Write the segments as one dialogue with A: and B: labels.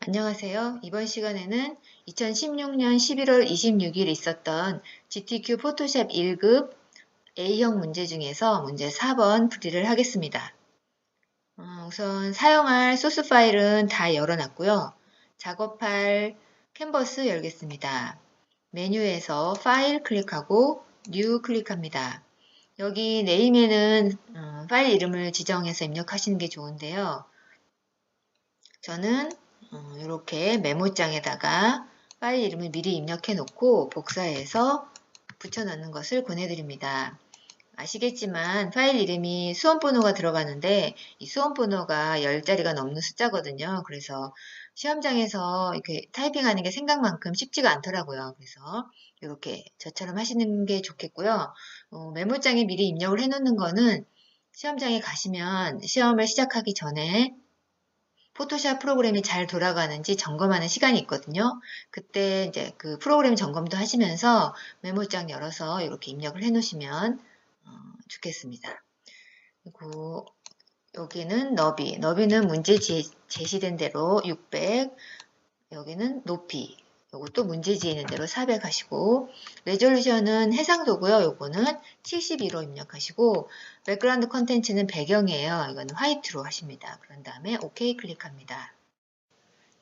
A: 안녕하세요. 이번 시간에는 2016년 11월 26일 있었던 GTQ 포토샵 1급 A형 문제 중에서 문제 4번 풀이를 하겠습니다. 우선 사용할 소스 파일은 다 열어놨고요. 작업할 캔버스 열겠습니다. 메뉴에서 파일 클릭하고 뉴 클릭합니다. 여기 네임에는 파일 이름을 지정해서 입력하시는 게 좋은데요. 저는 이렇게 메모장에다가 파일 이름을 미리 입력해 놓고 복사해서 붙여넣는 것을 권해드립니다. 아시겠지만 파일 이름이 수험번호가 들어가는데 이 수험번호가 10자리가 넘는 숫자거든요. 그래서 시험장에서 이렇게 타이핑하는 게 생각만큼 쉽지가 않더라고요. 그래서 이렇게 저처럼 하시는 게 좋겠고요. 메모장에 미리 입력을 해 놓는 거는 시험장에 가시면 시험을 시작하기 전에 포토샵 프로그램이 잘 돌아가는지 점검하는 시간이 있거든요. 그때 이제 그 프로그램 점검도 하시면서 메모장 열어서 이렇게 입력을 해 놓으시면 좋겠습니다. 그리고 여기는 너비는 문제 제시된 대로 600, 여기는 높이, 요것도 문제 지있는 대로 400 하시고, 레졸루션은 해상도고요. 요거는 72로 입력하시고, 백그라운드 컨텐츠는 배경이에요. 이거는 화이트로 하십니다. 그런 다음에 OK 클릭합니다.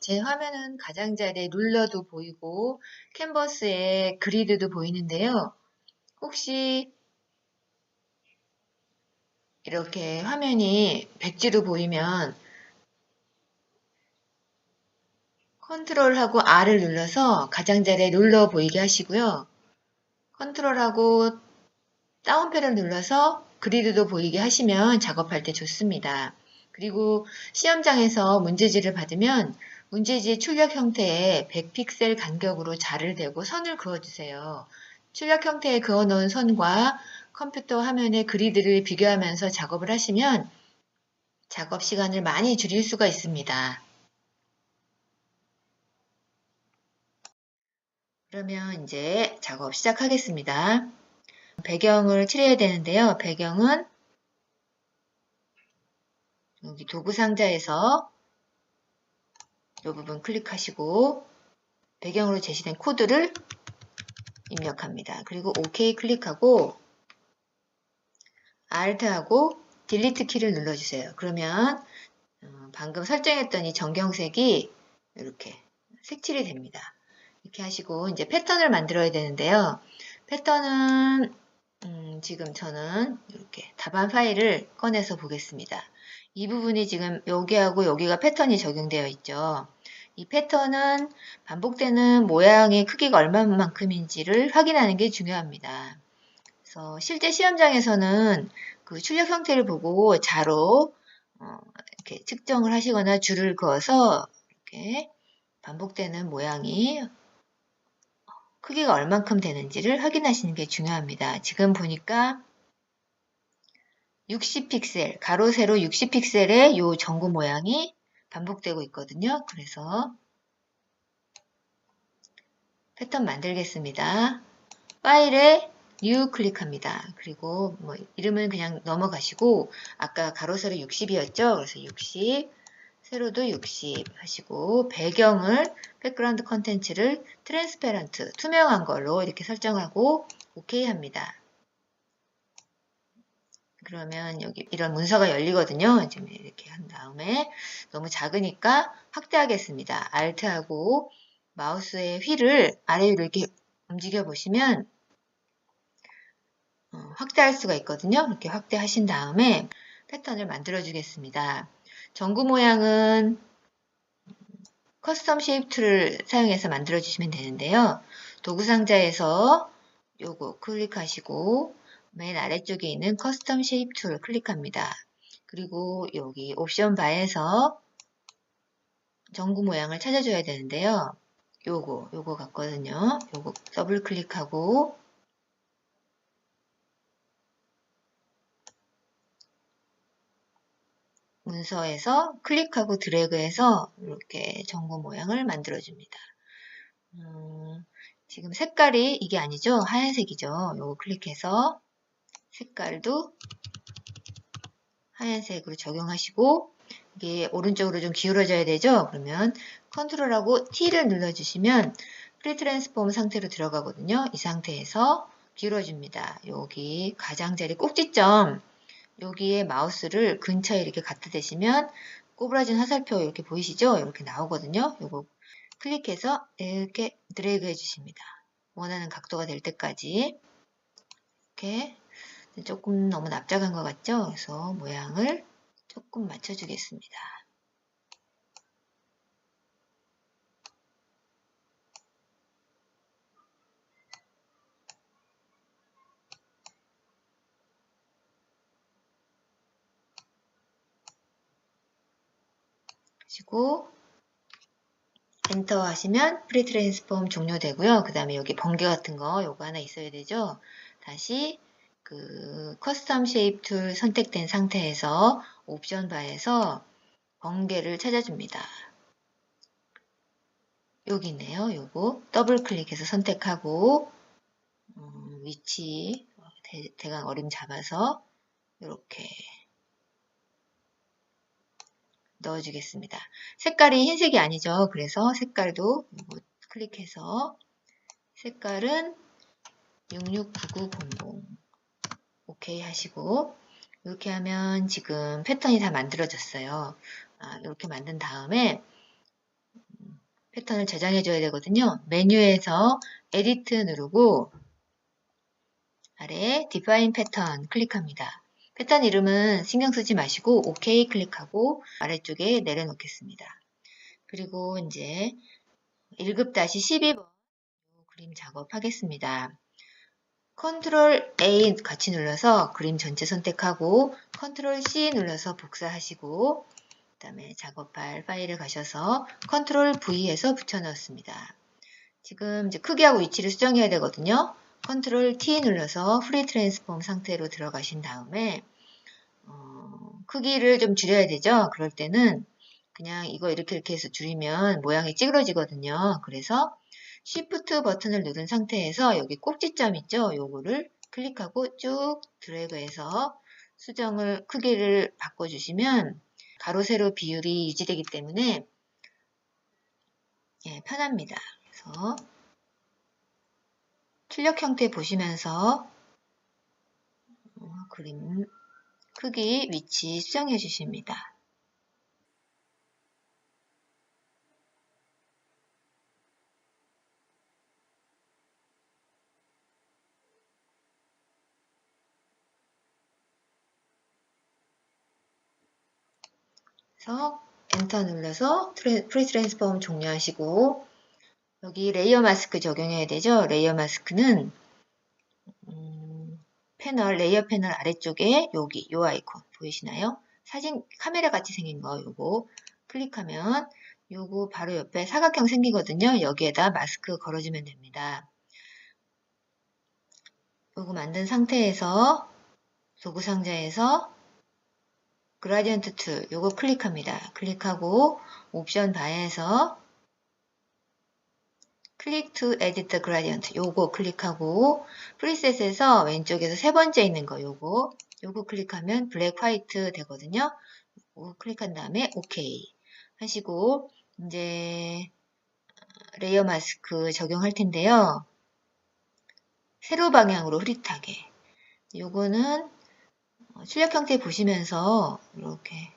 A: 제 화면은 가장자리에 룰러도 보이고 캔버스에 그리드도 보이는데요. 혹시 이렇게 화면이 백지로 보이면 컨트롤하고 R을 눌러서 가장자리에 룰러 보이게 하시고요. 컨트롤하고 다운표를 눌러서 그리드도 보이게 하시면 작업할 때 좋습니다. 그리고 시험장에서 문제지를 받으면 문제지 출력 형태에 100픽셀 간격으로 자를 대고 선을 그어주세요. 출력 형태에 그어놓은 선과 컴퓨터 화면의 그리드를 비교하면서 작업을 하시면 작업 시간을 많이 줄일 수가 있습니다. 그러면 이제 작업 시작하겠습니다. 배경을 칠해야 되는데요. 배경은 여기 도구 상자에서 이 부분 클릭하시고 배경으로 제시된 코드를 입력합니다. 그리고 OK 클릭하고 Alt하고 딜리트 키를 눌러주세요. 그러면 방금 설정했던 이 정경색이 이렇게 색칠이 됩니다. 이렇게 하시고 이제 패턴을 만들어야 되는데요. 패턴은 지금 저는 이렇게 답안 파일을 꺼내서 보겠습니다. 이 부분이 지금 여기하고 여기가 패턴이 적용되어 있죠. 이 패턴은 반복되는 모양의 크기가 얼마만큼인지를 확인하는 게 중요합니다. 그래서 실제 시험장에서는 그 출력 형태를 보고 자로 이렇게 측정을 하시거나 줄을 그어서 이렇게 반복되는 모양이 크기가 얼만큼 되는지를 확인하시는 게 중요합니다. 지금 보니까 60픽셀, 가로 세로 60픽셀의 이 전구 모양이 반복되고 있거든요. 그래서 패턴 만들겠습니다. 파일에 New 클릭합니다. 그리고 뭐 이름은 그냥 넘어가시고 아까 가로 세로 60이었죠. 그래서 60, 세로도 60 하시고 배경을 백그라운드 컨텐츠를 트랜스페런트, 투명한 걸로 이렇게 설정하고 OK 합니다. 그러면 여기 이런 문서가 열리거든요. 지금 이렇게 한 다음에 너무 작으니까 확대하겠습니다. Alt하고 마우스의 휠을 아래 위로 이렇게 움직여 보시면 확대할 수가 있거든요. 이렇게 확대하신 다음에 패턴을 만들어 주겠습니다. 전구 모양은 커스텀 쉐입 툴을 사용해서 만들어 주시면 되는데요. 도구 상자에서 요거 클릭하시고 맨 아래쪽에 있는 커스텀 쉐입 툴 클릭합니다. 그리고 여기 옵션 바에서 전구 모양을 찾아줘야 되는데요. 요거 같거든요. 요거 더블 클릭하고 문서에서 클릭하고 드래그해서 이렇게 전구 모양을 만들어줍니다. 지금 색깔이 이게 아니죠? 하얀색이죠? 요거 클릭해서 색깔도 하얀색으로 적용하시고 이게 오른쪽으로 좀 기울어져야 되죠? 그러면 컨트롤하고 T를 눌러주시면 프리 트랜스폼 상태로 들어가거든요. 이 상태에서 기울어줍니다. 여기 가장자리 꼭지점 여기에 마우스를 근처에 이렇게 갖다 대시면 꼬부라진 화살표 이렇게 보이시죠? 이렇게 나오거든요. 요거 클릭해서 이렇게 드래그 해주십니다. 원하는 각도가 될 때까지 이렇게 조금 너무 납작한 것 같죠? 그래서 모양을 조금 맞춰주겠습니다. 하시고 엔터 하시면 프리 트랜스폼 종료되고요. 그 다음에 여기 번개 같은 거 요거 하나 있어야 되죠. 다시 그 커스텀 쉐입 툴 선택된 상태에서 옵션 바에서 번개를 찾아줍니다. 여기 있네요. 요거 더블 클릭해서 선택하고 위치 대강 어림 잡아서 이렇게 넣어주겠습니다. 색깔이 흰색이 아니죠. 그래서 색깔도 클릭해서 색깔은 669900 오케이 하시고 이렇게 하면 지금 패턴이 다 만들어졌어요. 이렇게 만든 다음에 패턴을 저장해 줘야 되거든요. 메뉴에서 에디트 누르고 아래 Define 패턴 클릭합니다. 패턴 이름은 신경 쓰지 마시고 OK 클릭하고 아래쪽에 내려놓겠습니다. 그리고 이제 1급-12번 그림 작업하겠습니다. 컨트롤 A 같이 눌러서 그림 전체 선택하고 컨트롤 C 눌러서 복사하시고 그 다음에 작업할 파일을 가셔서 컨트롤 V에서 붙여넣습니다. 지금 이제 크기하고 위치를 수정해야 되거든요. 컨트롤 T 눌러서 프리 트랜스폼 상태로 들어가신 다음에 크기를 좀 줄여야 되죠. 그럴 때는 그냥 이거 이렇게 해서 줄이면 모양이 찌그러지거든요. 그래서 Shift 버튼을 누른 상태에서 여기 꼭지점 있죠? 요거를 클릭하고 쭉 드래그해서 수정을 크기를 바꿔주시면 가로 세로 비율이 유지되기 때문에 편합니다. 그래서 출력 형태 보시면서 그림 크기, 위치 수정해 주십니다. 그래서 엔터 눌러서 프리 트랜스폼 종료하시고 여기 레이어 마스크 적용해야 되죠. 레이어 마스크는 패널, 레이어 패널 아래쪽에 여기 요 아이콘 보이시나요? 사진 카메라 같이 생긴 거 요거 클릭하면 요거 바로 옆에 사각형 생기거든요. 여기에다 마스크 걸어주면 됩니다. 요거 만든 상태에서 도구 상자에서 그라디언트 툴 요거 클릭합니다. 클릭하고 옵션 바에서 클릭 to edit the gradient 요거 클릭하고 프리셋에서 왼쪽에서 세 번째 있는 거 요거 클릭하면 블랙 화이트 되거든요. 요거 클릭한 다음에 OK 하시고 이제 레이어 마스크 적용할 텐데요. 세로 방향으로 흐릿하게 요거는 출력 형태 보시면서 이렇게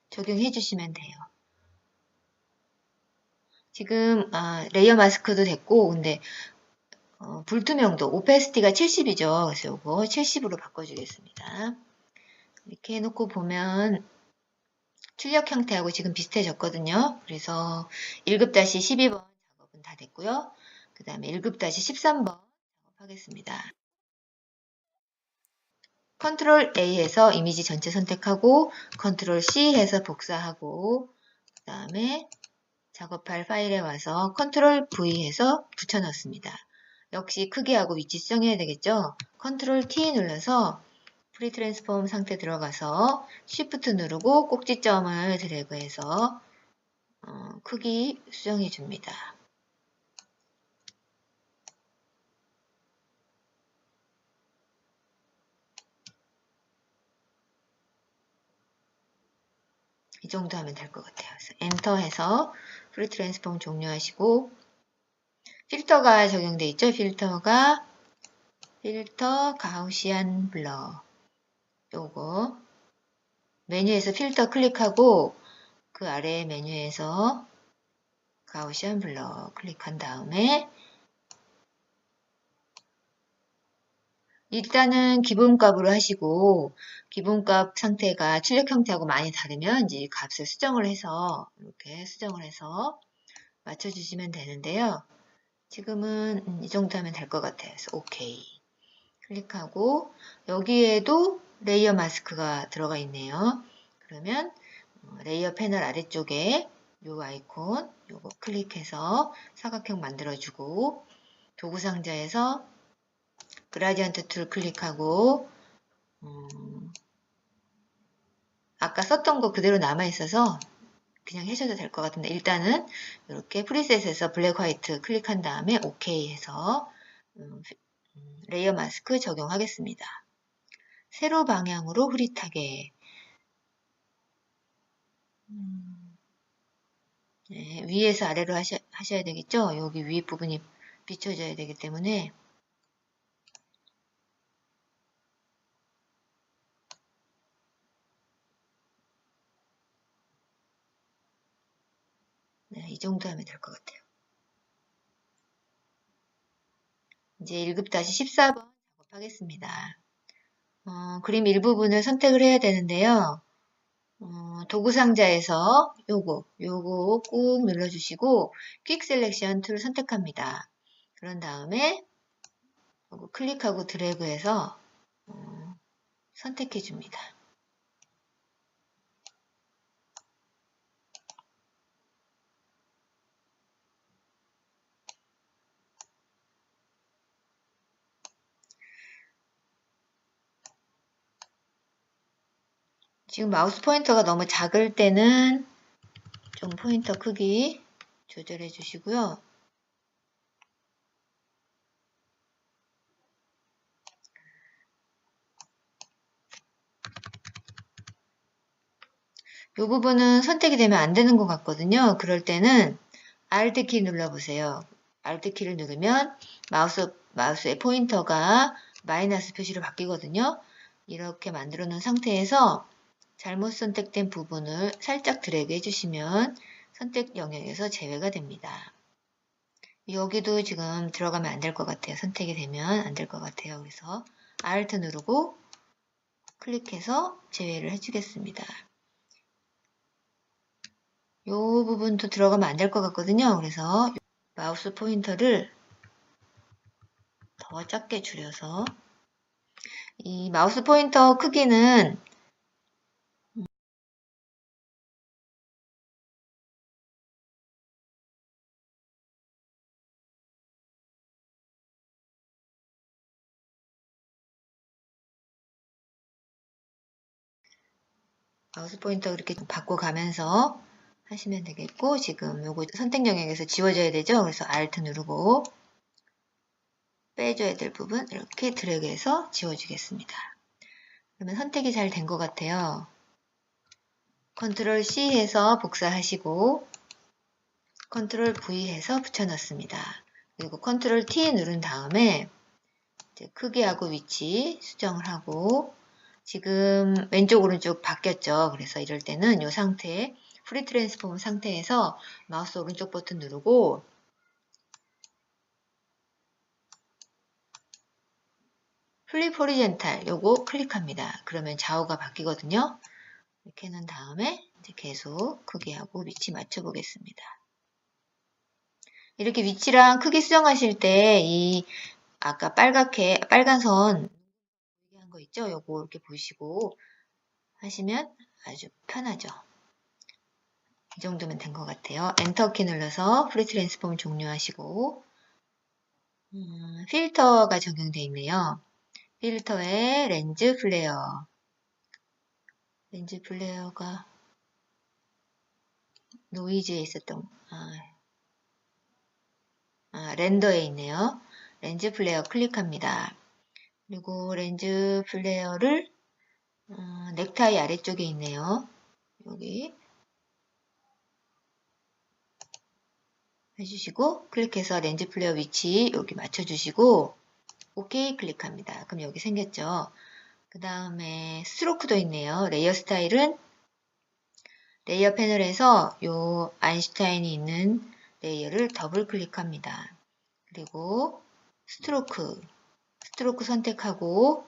A: 적용해 주시면 돼요. 지금 레이어 마스크도 됐고 근데 불투명도 오페시티가 70이죠. 그래서 요거 70으로 바꿔주겠습니다. 이렇게 해놓고 보면 출력 형태하고 지금 비슷해졌거든요. 그래서 1급-12번 작업은 다 됐고요. 그 다음에 1급-13번 작업하겠습니다. 컨트롤 A에서 이미지 전체 선택하고 컨트롤 C 해서 복사하고 그 다음에 작업할 파일에 와서 컨트롤 V 해서 붙여넣습니다. 역시 크기하고 위치 수정해야 되겠죠? 컨트롤 T 눌러서 프리 트랜스폼 상태 들어가서 Shift 누르고 꼭지점을 드래그해서 크기 수정해 줍니다. 이 정도 하면 될 것 같아요. 그래서 엔터 해서 프리 트랜스폼 종료하시고 필터가 적용돼 있죠. 필터 가우시안 블러 요거 메뉴에서 필터 클릭하고 그 아래 메뉴에서 가우시안 블러 클릭한 다음에 일단은 기본값으로 하시고 기본값 상태가 출력 형태하고 많이 다르면 이제 값을 수정을 해서 이렇게 수정을 해서 맞춰주시면 되는데요. 지금은 이 정도 하면 될 것 같아요. 그래서 OK 클릭하고 여기에도 레이어 마스크가 들어가 있네요. 그러면 레이어 패널 아래쪽에 이 아이콘 요거 클릭해서 사각형 만들어주고 도구 상자에서 그라디언트 툴 클릭하고 아까 썼던 거 그대로 남아있어서 그냥 해줘도 될 것 같은데 일단은 이렇게 프리셋에서 블랙 화이트 클릭한 다음에 OK 해서 레이어 마스크 적용하겠습니다. 세로 방향으로 흐릿하게 네, 위에서 아래로 하셔야 되겠죠? 여기 위 부분이 비춰져야 되기 때문에 네, 이 정도 하면 될 것 같아요. 이제 1급-14번 작업하겠습니다. 그림 일부분을 선택을 해야 되는데요. 도구 상자에서 요거 꾹 눌러주시고 퀵 셀렉션 툴 선택합니다. 그런 다음에 요거 클릭하고 드래그해서 선택해 줍니다. 지금 마우스 포인터가 너무 작을 때는 좀 포인터 크기 조절해 주시고요. 이 부분은 선택이 되면 안 되는 것 같거든요. 그럴 때는 Alt 키 눌러보세요. Alt 키를 누르면 마우스의 포인터가 마이너스 표시로 바뀌거든요. 이렇게 만들어 놓은 상태에서 잘못 선택된 부분을 살짝 드래그 해주시면 선택 영역에서 제외가 됩니다. 여기도 지금 들어가면 안 될 것 같아요. 선택이 되면 안 될 것 같아요. 그래서 Alt 누르고 클릭해서 제외를 해주겠습니다. 이 부분도 들어가면 안 될 것 같거든요. 그래서 마우스 포인터를 더 작게 줄여서 이 마우스 포인터 크기는 마우스 포인터 이렇게 바꿔가면서 하시면 되겠고 지금 요거 선택 영역에서 지워져야 되죠. 그래서 Alt 누르고 빼줘야 될 부분 이렇게 드래그해서 지워주겠습니다. 그러면 선택이 잘 된 것 같아요. 컨트롤 C 해서 복사하시고 컨트롤 V 해서 붙여넣습니다. 그리고 컨트롤 T 누른 다음에 이제 크기하고 위치 수정을 하고 지금 왼쪽 오른쪽 바뀌었죠. 그래서 이럴 때는 이 상태 프리 트랜스폼 상태에서 마우스 오른쪽 버튼 누르고 플립 호리젠탈 요거 클릭합니다. 그러면 좌우가 바뀌거든요. 이렇게 해놓은 다음에 이제 계속 크기하고 위치 맞춰 보겠습니다. 이렇게 위치랑 크기 수정하실 때 이 아까 빨간 선 한 거 있죠? 요거 이렇게 보시고 하시면 아주 편하죠. 이 정도면 된 것 같아요. 엔터키 눌러서 프리 트랜스폼 종료하시고 필터가 적용되어 있네요. 필터에 렌즈 플레어 렌즈 플레어가 노이즈에 있었던 렌더에 있네요. 렌즈 플레어 클릭합니다. 그리고 렌즈 플레어를 넥타이 아래쪽에 있네요. 여기 해주시고 클릭해서 렌즈 플레이어 위치 여기 맞춰주시고 OK 클릭합니다. 그럼 여기 생겼죠. 그 다음에 스트로크도 있네요. 레이어 스타일은 레이어 패널에서 요 아인슈타인이 있는 레이어를 더블 클릭합니다. 그리고 스트로크 선택하고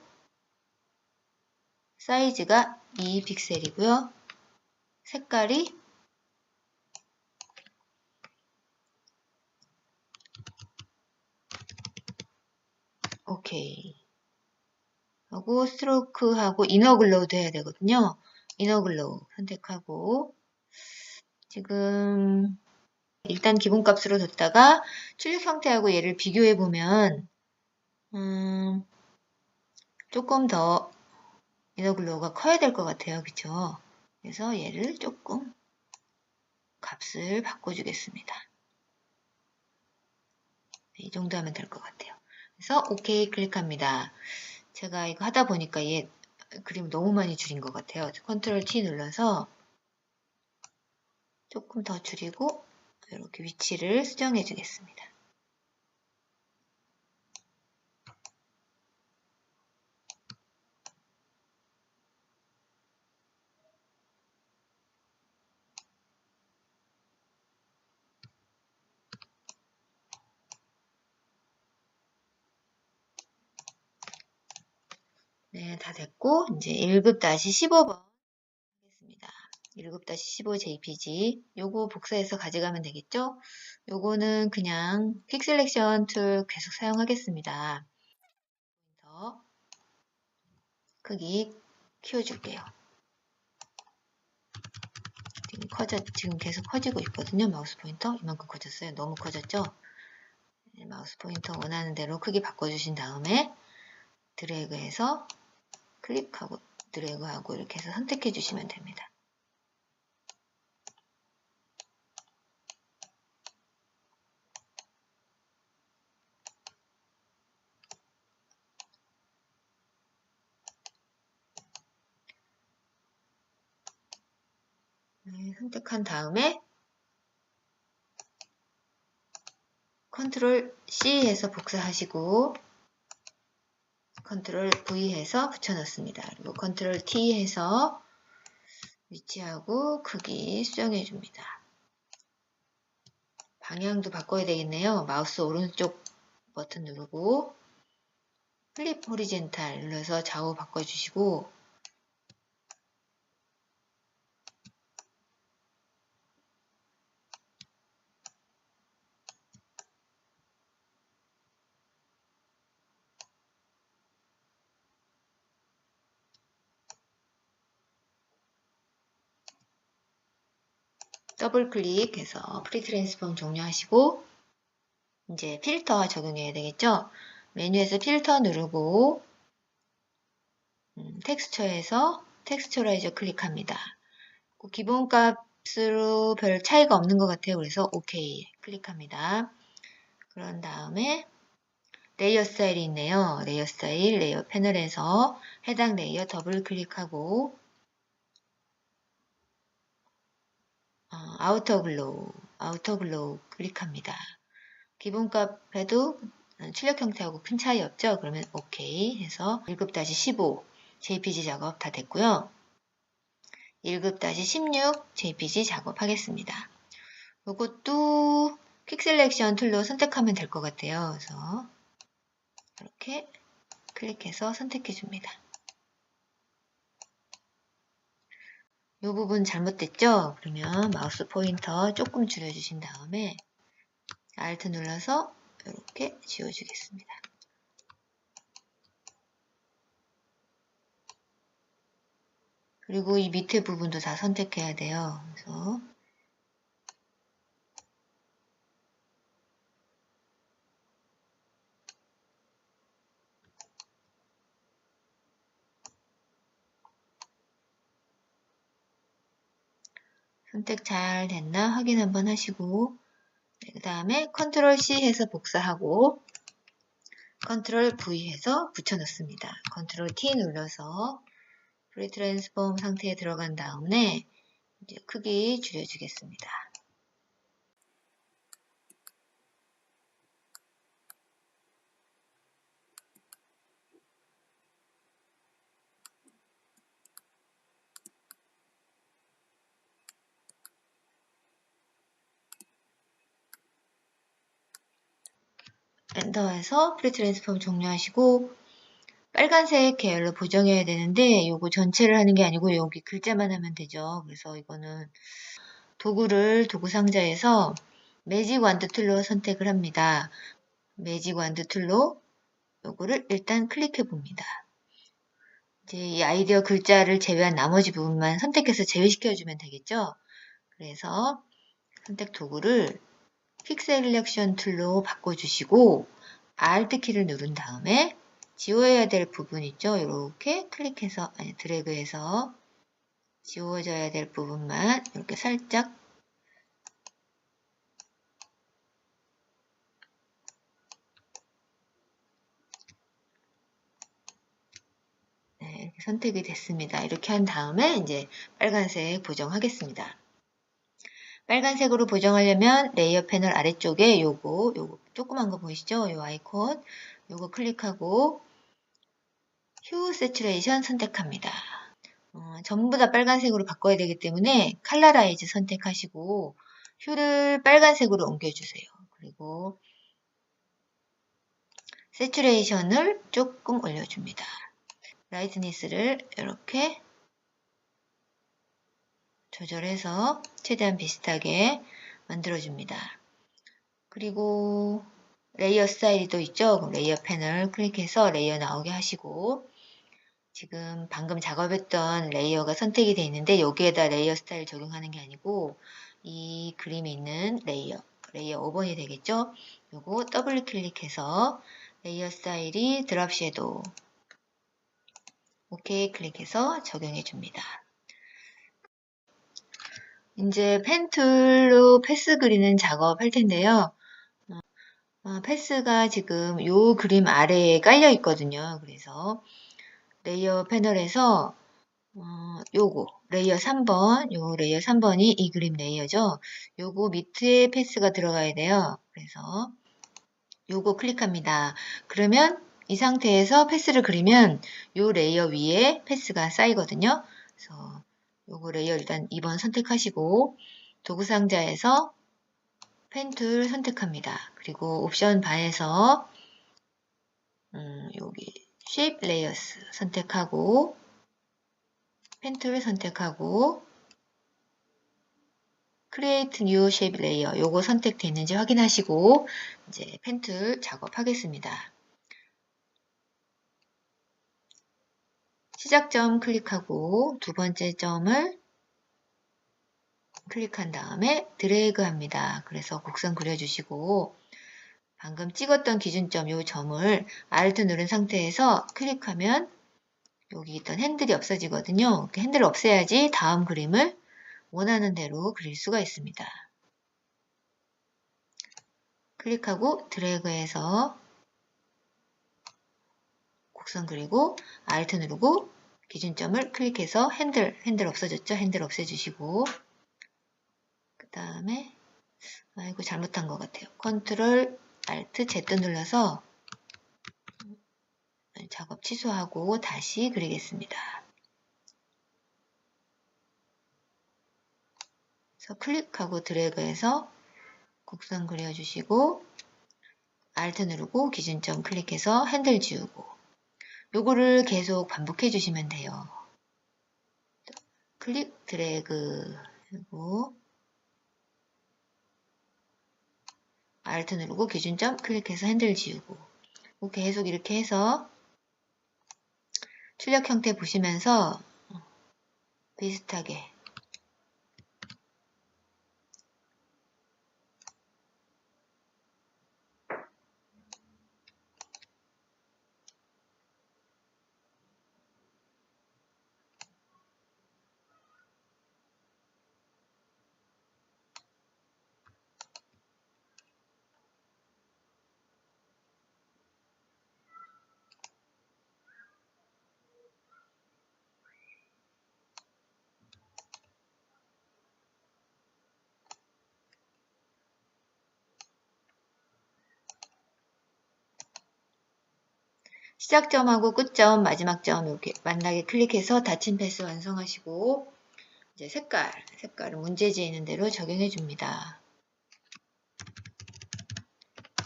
A: 사이즈가 2픽셀이고요. 색깔이 오케이 하고 스트로크하고 이너 글로우도 해야 되거든요. 이너 글로우 선택하고 지금 일단 기본값으로 뒀다가 출력 형태하고 얘를 비교해 보면 조금 더 이너 글로우가 커야 될 것 같아요. 그쵸? 그래서 얘를 조금 값을 바꿔주겠습니다. 이 정도 하면 될 것 같아요. 그래서 OK 클릭합니다. 제가 이거 하다 보니까 얘 그림 너무 많이 줄인 것 같아요. 컨트롤 T 눌러서 조금 더 줄이고 이렇게 위치를 수정해 주겠습니다. 네, 다 됐고 이제 1급-15번 하겠습니다. 1급-15 JPG 요거 복사해서 가져가면 되겠죠? 요거는 그냥 퀵 셀렉션 툴 계속 사용하겠습니다. 더 크기 키워줄게요. 지금 계속 커지고 있거든요. 마우스 포인터 이만큼 커졌어요. 너무 커졌죠? 네, 마우스 포인터 원하는 대로 크기 바꿔주신 다음에 드래그해서 클릭하고 드래그하고 이렇게 해서 선택해 주시면 됩니다. 네, 선택한 다음에 컨트롤 C 해서 복사하시고 컨트롤 V 해서 붙여넣습니다. 그리고 컨트롤 T 해서 위치하고 크기 수정해 줍니다. 방향도 바꿔야 되겠네요. 마우스 오른쪽 버튼 누르고 플립 호리젠탈 눌러서 좌우 바꿔주시고 더블 클릭해서 프리 트랜스폼 종료하시고 이제 필터 적용해야 되겠죠? 메뉴에서 필터 누르고 텍스처에서 텍스처라이저 클릭합니다. 기본 값으로 별 차이가 없는 것 같아요. 그래서 OK 클릭합니다. 그런 다음에 레이어 스타일이 있네요. 레이어 스타일, 레이어 패널에서 해당 레이어 더블 클릭하고 아우터 글로우 클릭합니다. 기본값에도 출력 형태하고 큰 차이 없죠? 그러면 OK 해서 1급-15 JPG 작업 다 됐고요. 1급-16 JPG 작업하겠습니다. 이것도 퀵 셀렉션 툴로 선택하면 될 것 같아요. 그래서 이렇게 클릭해서 선택해 줍니다. 이 부분 잘못됐죠? 그러면 마우스 포인터 조금 줄여주신 다음에 Alt 눌러서 이렇게 지워주겠습니다. 그리고 이 밑에 부분도 다 선택해야 돼요. 그래서 선택 잘 됐나 확인 한번 하시고 네, 그 다음에 컨트롤 C 해서 복사하고 컨트롤 V 해서 붙여넣습니다. 컨트롤 T 눌러서 프리 트랜스폼 상태에 들어간 다음에 이제 크기 줄여주겠습니다. 더해서 프리트랜스폼 종료하시고 빨간색 계열로 보정해야 되는데 요거 전체를 하는 게 아니고 여기 글자만 하면 되죠. 그래서 이거는 도구 상자에서 매직 완드 툴로 선택을 합니다. 매직 완드 툴로 요거를 일단 클릭해 봅니다. 이제 이 아이디어 글자를 제외한 나머지 부분만 선택해서 제외시켜 주면 되겠죠. 그래서 선택 도구를 퀵 셀렉션 툴로 바꿔주시고 Alt 키를 누른 다음에 지워야 될 부분 있죠. 이렇게 클릭해서 드래그해서 지워져야 될 부분만 이렇게 살짝 이렇게 선택이 됐습니다. 이렇게 한 다음에 이제 빨간색 보정하겠습니다. 빨간색으로 보정하려면 레이어 패널 아래쪽에 요거 조그만 거 보이시죠? 요 아이콘 요거 클릭하고 휴 세츄레이션 선택합니다. 전부 다 빨간색으로 바꿔야 되기 때문에 칼라라이즈 선택하시고 휴를 빨간색으로 옮겨주세요. 그리고 세츄레이션을 조금 올려줍니다. 라이트니스를 이렇게 조절해서 최대한 비슷하게 만들어줍니다. 그리고 레이어 스타일도 있죠. 그럼 레이어 패널 클릭해서 레이어 나오게 하시고 지금 방금 작업했던 레이어가 선택이 되어 있는데 여기에다 레이어 스타일 적용하는 게 아니고 이 그림에 있는 레이어 5번이 되겠죠. 요거 더블 클릭해서 레이어 스타일이 드랍 섀도우 오케이 클릭해서 적용해 줍니다. 이제 펜 툴로 패스 그리는 작업 할 텐데요. 패스가 지금 요 그림 아래에 깔려 있거든요. 그래서 레이어 패널에서 요거 레이어 3번 요 레이어 3번이 이 그림 레이어죠. 요거 밑에 패스가 들어가야 돼요. 그래서 요거 클릭합니다. 그러면 이 상태에서 패스를 그리면 요 레이어 위에 패스가 쌓이거든요. 그래서 요거 레이어 일단 2번 선택하시고 도구 상자에서 펜 툴 선택합니다. 그리고 옵션 바에서 여기 Shape Layers 선택하고 펜 툴 선택하고 Create New Shape Layer 요거 선택됐는지 확인하시고 이제 펜 툴 작업하겠습니다. 시작점 클릭하고 두 번째 점을 클릭한 다음에 드래그 합니다. 그래서 곡선 그려주시고 방금 찍었던 기준점 이 점을 Alt 누른 상태에서 클릭하면 여기 있던 핸들이 없어지거든요. 핸들을 없애야지 다음 그림을 원하는 대로 그릴 수가 있습니다. 클릭하고 드래그해서 곡선 그리고 Alt 누르고 기준점을 클릭해서 핸들 없어졌죠? 핸들 없애주시고 그 다음에 아이고 잘못한 것 같아요. 컨트롤 Alt Z 눌러서 작업 취소하고 다시 그리겠습니다. 그래서 클릭하고 드래그해서 곡선 그려주시고 Alt 누르고 기준점 클릭해서 핸들 지우고 요거를 계속 반복해 주시면 돼요. 클릭 드래그 그리고 Alt 누르고 기준점 클릭해서 핸들 지우고 계속 이렇게 해서 출력 형태 보시면서 비슷하게 시작점하고 끝점, 마지막 점 이렇게 만나게 클릭해서 닫힌 패스 완성하시고 이제 색깔을 문제지에 있는 대로 적용해 줍니다.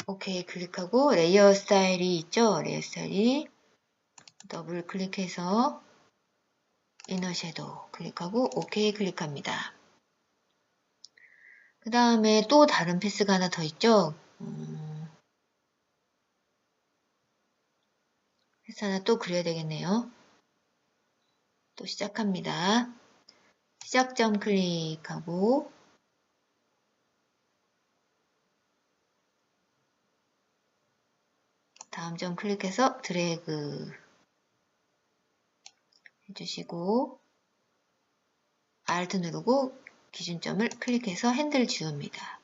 A: 오케이 클릭하고 레이어 스타일이 있죠? 레이어 스타일이 더블 클릭해서 이너 섀도우 클릭하고 오케이 클릭합니다. 그 다음에 또 다른 패스가 하나 더 있죠? 패스 하나 또 그려야 되겠네요. 또 시작합니다. 시작점 클릭하고 다음 점 클릭해서 드래그 해주시고 Alt 누르고 기준점을 클릭해서 핸들 지웁니다.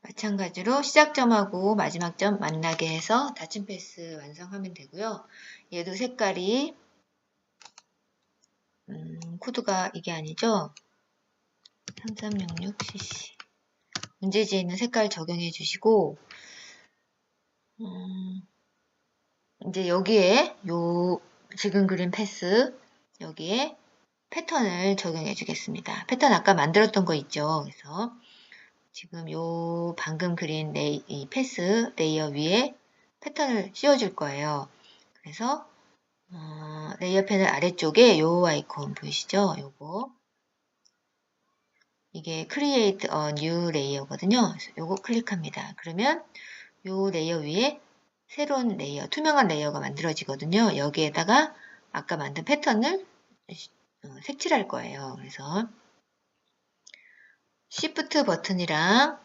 A: 마찬가지로 시작점하고 마지막 점 만나게 해서 닫힌 패스 완성하면 되고요. 얘도 색깔이 코드가 이게 아니죠? 3366cc 문제지에 있는 색깔 적용해 주시고 이제 여기에 요 지금 그린 패스 여기에 패턴을 적용해 주겠습니다. 패턴 아까 만들었던 거 있죠? 그래서 지금 요 방금 그린 이 패스 레이어 위에 패턴을 씌워줄 거예요. 그래서 레이어 패널 아래쪽에 요 아이콘 보이시죠? 요거 이게 Create a New Layer거든요. 그래서 요거 클릭합니다. 그러면 요 레이어 위에 새로운 레이어, 투명한 레이어가 만들어지거든요. 여기에다가 아까 만든 패턴을 색칠할 거예요. 그래서 Shift 버튼이랑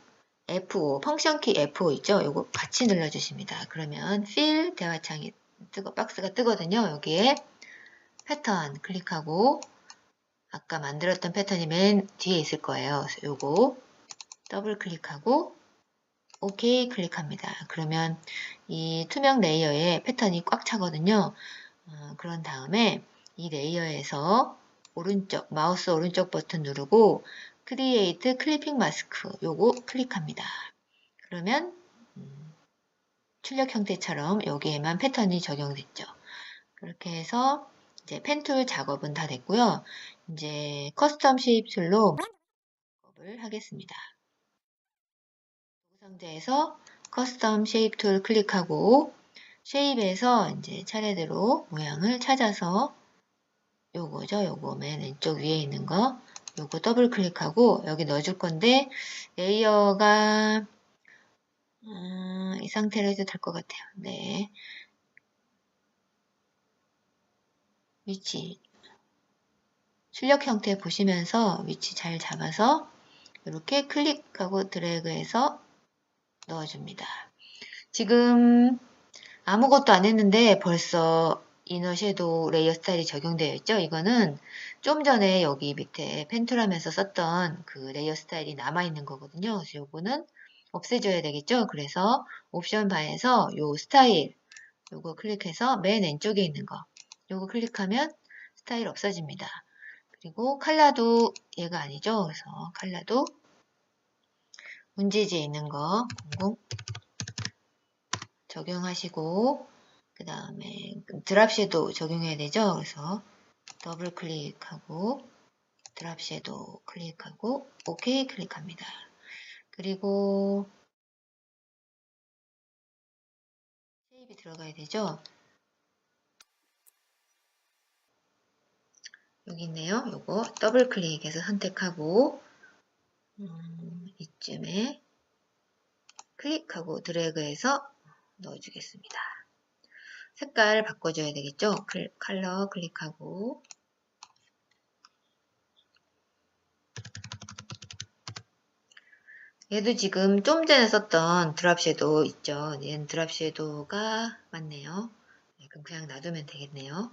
A: F5, 펑션 키 F5 있죠? 요거 같이 눌러주십니다. 그러면 Fill 대화창이 박스가 뜨거든요. 여기에 패턴 클릭하고 아까 만들었던 패턴이 맨 뒤에 있을 거예요. 그래서 요거 더블 클릭하고 OK 클릭합니다. 그러면 이 투명 레이어에 패턴이 꽉 차거든요. 그런 다음에 이 레이어에서 오른쪽 마우스 오른쪽 버튼 누르고 Create Clipping Mask 요거 클릭합니다. 그러면 출력 형태처럼 여기에만 패턴이 적용됐죠. 그렇게 해서 이제 펜툴 작업은 다 됐고요. 이제 커스텀 쉐입 툴로 작업을 하겠습니다. 상자에서 커스텀 쉐입 툴 클릭하고 쉐입에서 이제 차례대로 모양을 찾아서 요거죠. 요거 맨 왼쪽 위에 있는 거 요거 더블 클릭하고 여기 넣어줄 건데 레이어가 이 상태로 해도 될 것 같아요. 네. 위치 출력 형태 보시면서 위치 잘 잡아서 이렇게 클릭하고 드래그해서 넣어줍니다. 지금 아무것도 안 했는데 벌써 이너 섀도우 레이어 스타일이 적용되어 있죠. 이거는 좀 전에 여기 밑에 펜툴하면서 썼던 그 레이어 스타일이 남아있는 거거든요. 그래서 요거는 없애줘야 되겠죠. 그래서 옵션 바에서 요 스타일 요거 클릭해서 맨 왼쪽에 있는 거 요거 클릭하면 스타일 없어집니다. 그리고 컬러도 얘가 아니죠. 그래서 컬러도 문제지에 있는 거 00 적용하시고 그 다음에 드랍 섀도우 적용해야 되죠. 그래서 더블 클릭하고 드랍 섀도우 클릭하고 OK 클릭합니다. 그리고 쉐입이 들어가야 되죠. 여기 있네요. 요거 더블 클릭해서 선택하고 이쯤에 클릭하고 드래그해서 넣어주겠습니다. 색깔 바꿔줘야 되겠죠. 컬러 클릭하고 얘도 지금 좀 전에 썼던 드랍 섀도우 있죠. 얘는 드랍 섀도우가 맞네요. 네, 그럼 그냥 놔두면 되겠네요.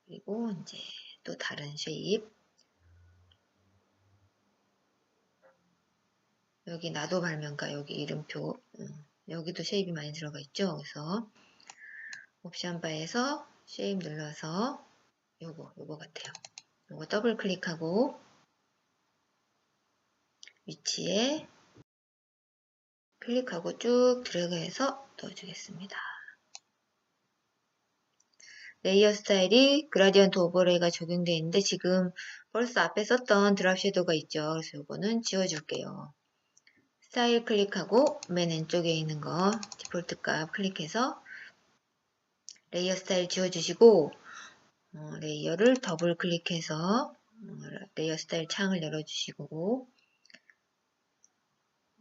A: 그리고 이제 또 다른 쉐입. 여기 나도 발명가 여기 이름표. 여기도 쉐입이 많이 들어가 있죠. 그래서 옵션 바에서 쉐입 눌러서 요거 같아요. 요거 더블 클릭하고 위치에 클릭하고 쭉 드래그해서 넣어주겠습니다. 레이어 스타일이 그라디언트 오버레이가 적용되어 있는데 지금 벌써 앞에 썼던 드랍 섀도우가 있죠. 그래서 요거는 지워줄게요. 스타일 클릭하고 맨 왼쪽에 있는 거 디폴트 값 클릭해서 레이어 스타일 지워주시고 레이어를 더블 클릭해서 레이어 스타일 창을 열어주시고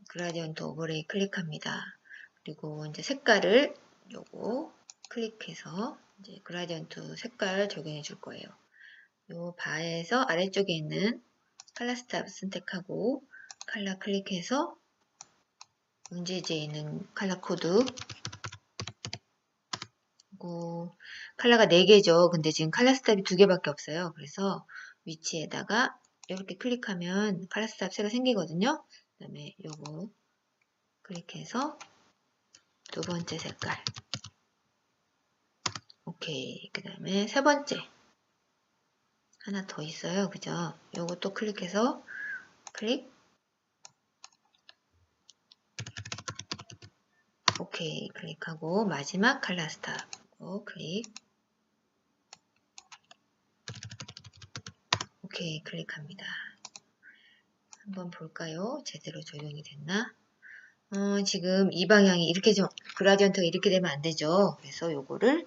A: 그라디언트 오버레이 클릭합니다. 그리고 이제 색깔을 요거 클릭해서 이제 그라디언트 색깔 적용해 줄 거예요. 요 바에서 아래쪽에 있는 컬러 스탑 선택하고 컬러 클릭해서 문제지에 있는 컬러 코드 그리고 컬러가 4개죠. 근데 지금 컬러 스탑이 2개밖에 없어요. 그래서 위치에다가 이렇게 클릭하면 컬러 스탑 새로 생기거든요. 그 다음에 요거 클릭해서 두 번째 색깔 오케이. 그 다음에 세 번째 하나 더 있어요. 그죠? 요거 또 클릭해서 클릭 오케이 클릭하고 마지막 컬러 스탑 클릭 오케이 클릭합니다. 한번 볼까요? 제대로 조정이 됐나? 지금 이 방향이 이렇게 좀 그라디언트가 이렇게 되면 안 되죠. 그래서 요거를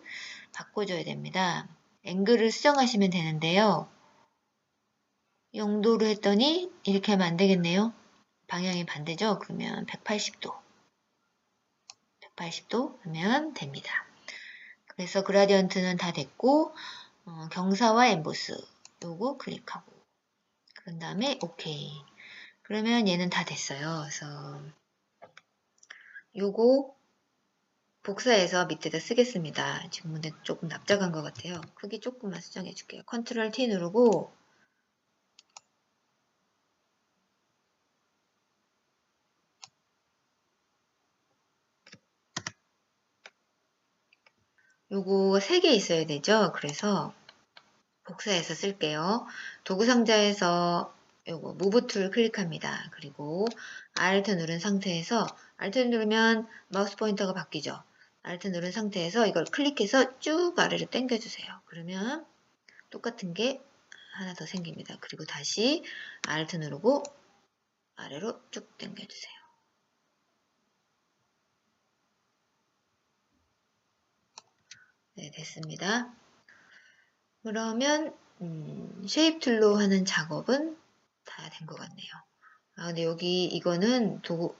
A: 바꿔줘야 됩니다. 앵글을 수정하시면 되는데요. 영도로 했더니 이렇게 하면 안 되겠네요. 방향이 반대죠? 그러면 180도. 180도 하면 됩니다. 그래서 그라디언트는 다 됐고 경사와 엠보스 요거 클릭하고 그런 다음에 오케이. 그러면 얘는 다 됐어요. 그래서 요거 복사해서 밑에다 쓰겠습니다. 지금 근데 조금 납작한 것 같아요. 크기 조금만 수정해 줄게요. 컨트롤 T 누르고 요거 3개 있어야 되죠. 그래서 복사해서 쓸게요. 도구 상자에서 요거 무브 툴 클릭합니다. 그리고 Alt 누른 상태에서 Alt 누르면 마우스 포인터가 바뀌죠. Alt 누른 상태에서 이걸 클릭해서 쭉 아래로 당겨주세요. 그러면 똑같은 게 하나 더 생깁니다. 그리고 다시 Alt 누르고 아래로 쭉 당겨주세요. 네, 됐습니다. 그러면 쉐입 툴로 하는 작업은 다 된 것 같네요. 근데 여기 이거는 도구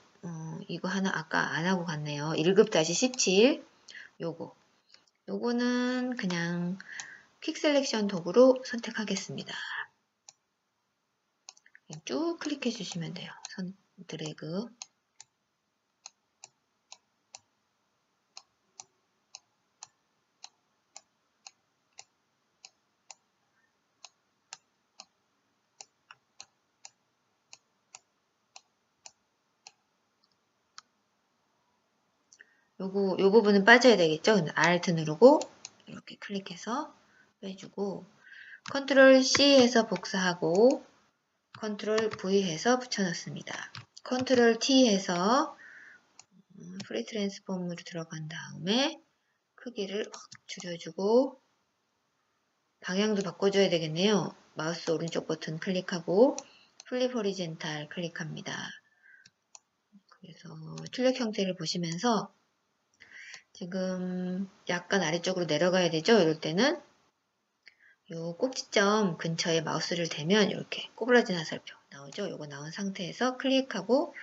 A: 이거 하나 아까 안 하고 갔네요. 1급-17 요거는 그냥 퀵 셀렉션 도구로 선택하겠습니다. 쭉 클릭해 주시면 돼요. 드래그 요 부분은 빠져야 되겠죠? Alt 누르고 이렇게 클릭해서 빼주고 컨트롤 C 해서 복사하고 컨트롤 V 해서 붙여넣습니다. 컨트롤 T 해서 프리 트랜스폼으로 들어간 다음에 크기를 확 줄여주고 방향도 바꿔줘야 되겠네요. 마우스 오른쪽 버튼 클릭하고 플립 호리젠탈 클릭합니다. 그래서 출력 형태를 보시면서 지금 약간 아래쪽으로 내려가야 되죠. 이럴 때는 요 꼭지점 근처에 마우스를 대면 이렇게 꼬부라진 화살표 나오죠. 요거 나온 상태에서 클릭하고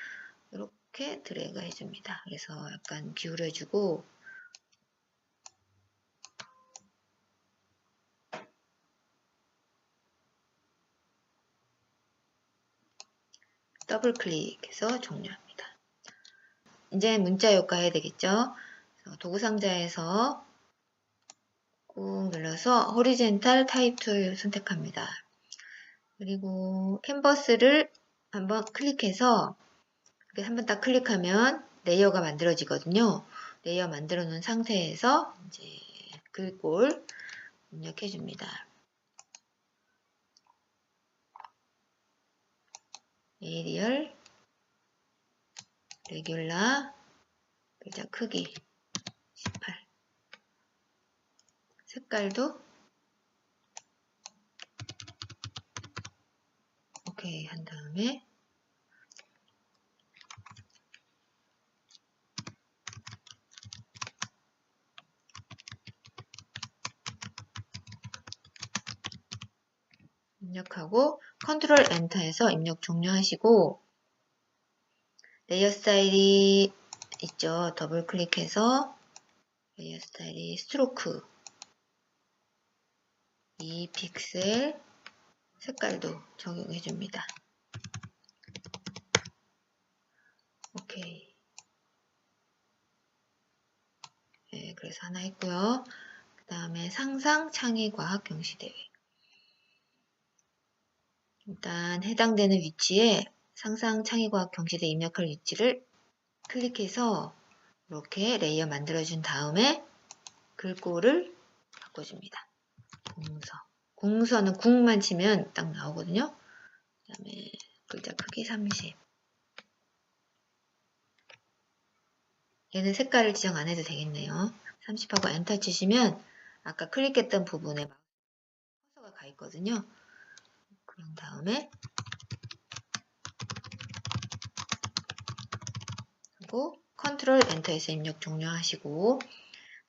A: 이렇게 드래그 해줍니다. 그래서 약간 기울여주고 더블 클릭해서 종료합니다. 이제 문자 효과 해야 되겠죠. 도구 상자에서 꾹 눌러서 호리젠탈 타입 툴 선택합니다. 그리고 캔버스를 한번 클릭해서 한번 딱 클릭하면 레이어가 만들어지거든요. 레이어 만들어 놓은 상태에서 이제 글꼴 입력해 줍니다. 에리얼, 레귤라, 글자 크기 18, 색깔도 오케이 한 다음에 입력하고 컨트롤 엔터해서 입력 종료하시고 레이어 스타일이 있죠. 더블 클릭해서 레이어 스타일이 스트로크 2픽셀 색깔도 적용해 줍니다. 오케이. 네, 그래서 하나 했고요. 그 다음에 상상 창의과학 경시대회. 일단 해당되는 위치에 상상 창의과학 경시대 입력할 위치를 클릭해서 이렇게 레이어 만들어준 다음에 글꼴을 바꿔줍니다. 공서. 공서는 국만 치면 딱 나오거든요. 그 다음에 글자 크기 30. 얘는 색깔을 지정 안 해도 되겠네요. 30하고 엔터 치시면 아까 클릭했던 부분에 커서가 가 있거든요. 그런 다음에 하고 컨트롤 엔터에서 입력 종료하시고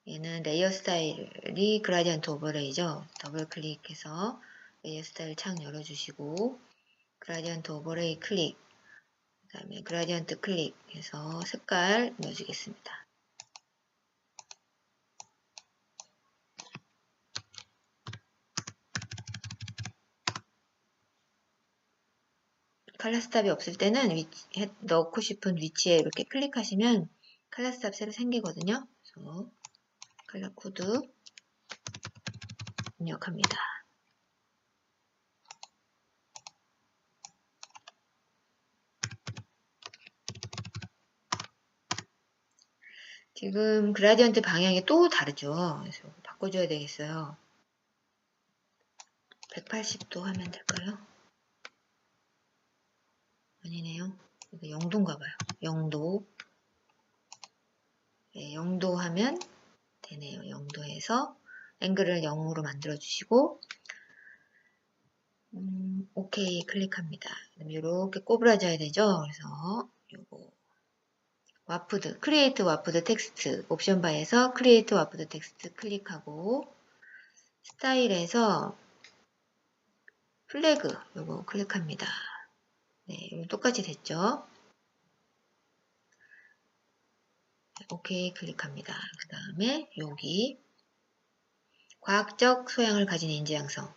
A: 얘는 레이어 스타일이 그라디언트 오버레이죠. 더블 클릭해서 레이어 스타일 창 열어주시고 그라디언트 오버레이 클릭 그 다음에 그라디언트 클릭해서 색깔 넣어주겠습니다. 칼라스탑이 없을 때는 넣고 싶은 위치에 이렇게 클릭하시면 칼라스탑 새로 생기거든요. 그래서 컬러 코드 입력합니다. 지금 그라디언트 방향이 또 다르죠. 그래서 바꿔줘야 되겠어요. 180도 하면 될까요? 아니네요. 이거 0도인가 봐요. 0도. 네, 0도 하면 되네요. 0도에서 앵글을 0으로 만들어 주시고 오케이 클릭합니다. 그럼 이렇게 꼬부라져야 되죠. 그래서 요거 와프드, 크리에이트 와프드 텍스트 옵션 바에서 크리에이트 와프드 텍스트 클릭하고 스타일에서 플래그 요거 클릭합니다. 네, 똑같이 됐죠. 오케이 클릭합니다. 그 다음에 여기 과학적 소양을 가진 인지 양성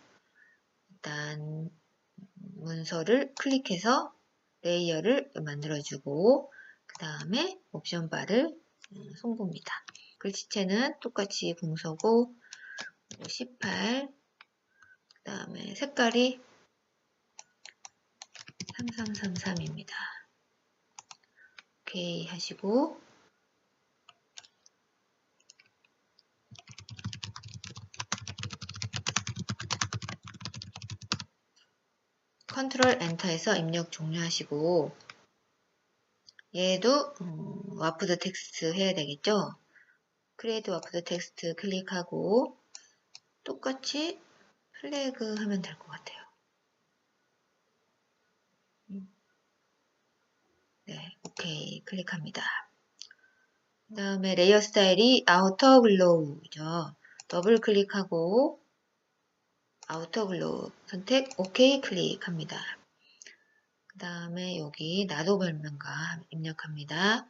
A: 일단 문서를 클릭해서 레이어를 만들어주고 그 다음에 옵션 바를 송부입니다. 글씨체는 똑같이 궁서고 18 그 다음에 색깔이 3333입니다. 오케이 하시고 컨트롤 엔터해서 입력 종료하시고 얘도 와프드 텍스트 해야 되겠죠? 크리에이트 와프드 텍스트 클릭하고 똑같이 플래그 하면 될 것 같아요. 네, 오케이 클릭합니다. 그 다음에 레이어 스타일이 아우터 글로우죠. 더블 클릭하고 아우터 글로우 선택 오케이 클릭합니다. 그 다음에 여기 나도 별명과 입력합니다.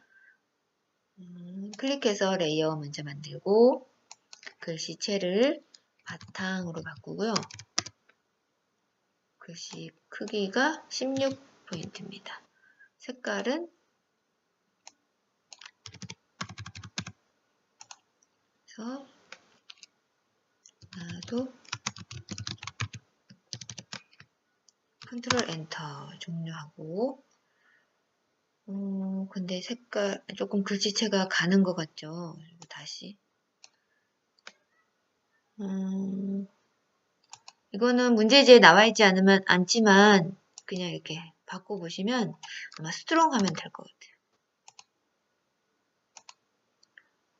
A: 클릭해서 레이어 먼저 만들고 글씨체를 바탕으로 바꾸고요. 글씨 크기가 16포인트입니다. 색깔은 그래서 나도 컨트롤 엔터 종료하고 근데 색깔 조금 글씨체가 가는 것 같죠? 그리고 다시 이거는 문제지에 나와 있지 않지만 그냥 이렇게 바꿔보시면 아마 스트롱 하면 될 것 같아요.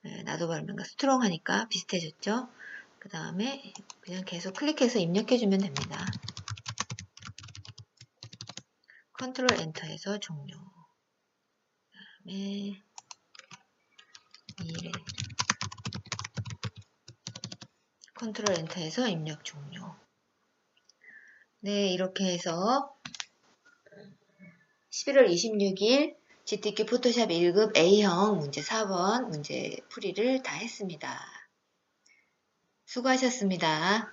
A: 네, 나도 발음인가 스트롱 하니까 비슷해졌죠? 그 다음에 그냥 계속 클릭해서 입력해주면 됩니다. 컨트롤 엔터해서 종료. 그 다음에 이래 컨트롤 엔터해서 입력 종료. 네, 이렇게 해서 11월 26일 GTK 포토샵 1급 A형 문제 4번 문제 풀이를 다 했습니다. 수고하셨습니다.